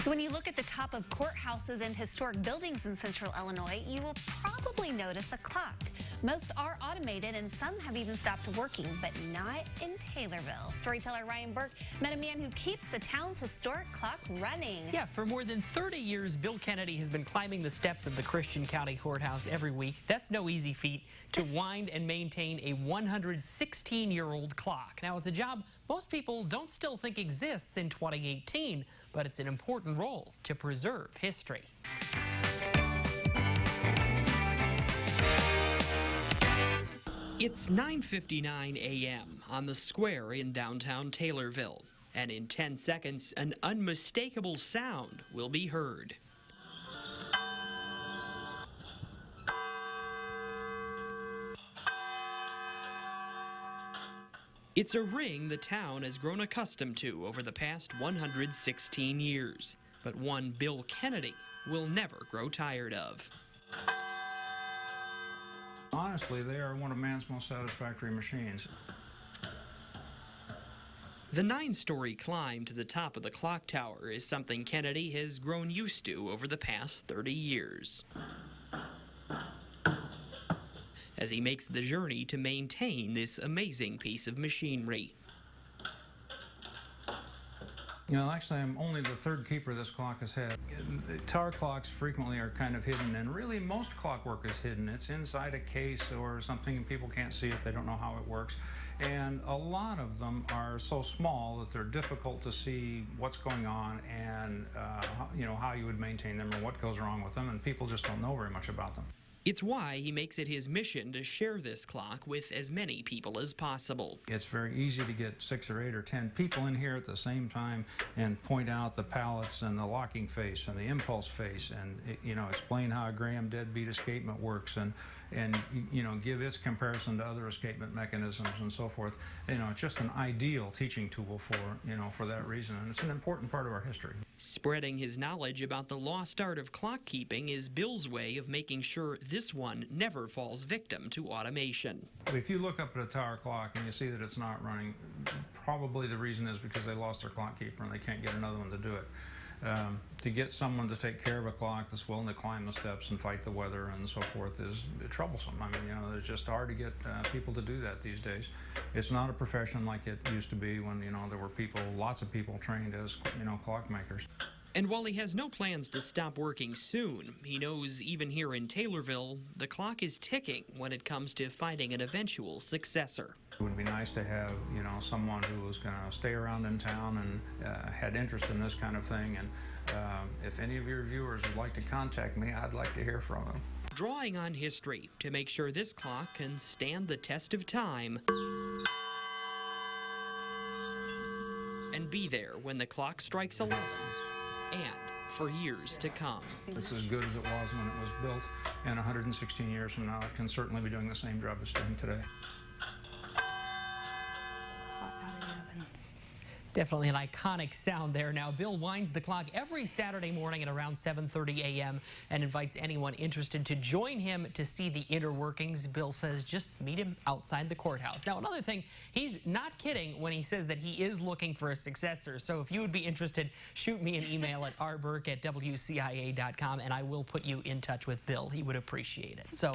So when you look at the top of courthouses and historic buildings in central Illinois, you will probably notice a clock. Most are automated and some have even stopped working, but not in Taylorville. Storyteller Ryan Burk met a man who keeps the town's historic clock running. Yeah, for more than 30 years, Bill Kennedy has been climbing the steps of the Christian County Courthouse every week. That's no easy feat, to wind and maintain a 116-year-old clock. Now, it's a job most people don't still think exists in 2018, but it's an important role to preserve history. It's 9:59 a.m. on the square in downtown Taylorville, and in 10 seconds, an unmistakable sound will be heard. It's a ring the town has grown accustomed to over the past 116 years, but one Bill Kennedy will never grow tired of. Honestly, they are one of man's most satisfactory machines. The 9-story climb to the top of the clock tower is something Kennedy has grown used to over the past 30 years. As he makes the journey to maintain this amazing piece of machinery. You know, actually, I'm only the third keeper this clock has had. Tower clocks frequently are kind of hidden, and really most clockwork is hidden. It's inside a case or something, and people can't see it. They don't know how it works. And a lot of them are so small that they're difficult to see what's going on and, you know, how you would maintain them or what goes wrong with them, and people just don't know very much about them. It's why he makes it his mission to share this clock with as many people as possible. It's very easy to get 6 or 8 or 10 people in here at the same time and point out the pallets and the locking face and the impulse face and, you know, explain how a Graham deadbeat escapement works and you know, give its comparison to other escapement mechanisms and so forth. You know, it's just an ideal teaching tool for, you know, for that reason, and it's an important part of our history. Spreading his knowledge about the lost art of clock keeping is Bill's way of making sure this one never falls victim to automation. If you look up at a tower clock and you see that it's not running, probably the reason is because they lost their clock keeper and they can't get another one to do it. To get someone to take care of a clock that's willing to climb the steps and fight the weather and so forth is troublesome. I mean, you know, it's just hard to get people to do that these days. It's not a profession like it used to be when, you know, there were people, lots of people trained as, you know, clockmakers. And while he has no plans to stop working soon, he knows even here in Taylorville, the clock is ticking when it comes to finding an eventual successor. It would be nice to have, you know, someone who was going to stay around in town and had interest in this kind of thing. And if any of your viewers would like to contact me, I'd like to hear from them. Drawing on history to make sure this clock can stand the test of time and be there when the clock strikes 11. And for years to come. It's as good as it was when it was built, and 116 years from now, it can certainly be doing the same job it's doing today. Definitely an iconic sound there. Now, Bill winds the clock every Saturday morning at around 7:30 a.m. and invites anyone interested to join him to see the inner workings. Bill says just meet him outside the courthouse. Now, another thing, he's not kidding when he says that he is looking for a successor. So if you would be interested, shoot me an email at rburk@wcia.com, and I will put you in touch with Bill. He would appreciate it. So.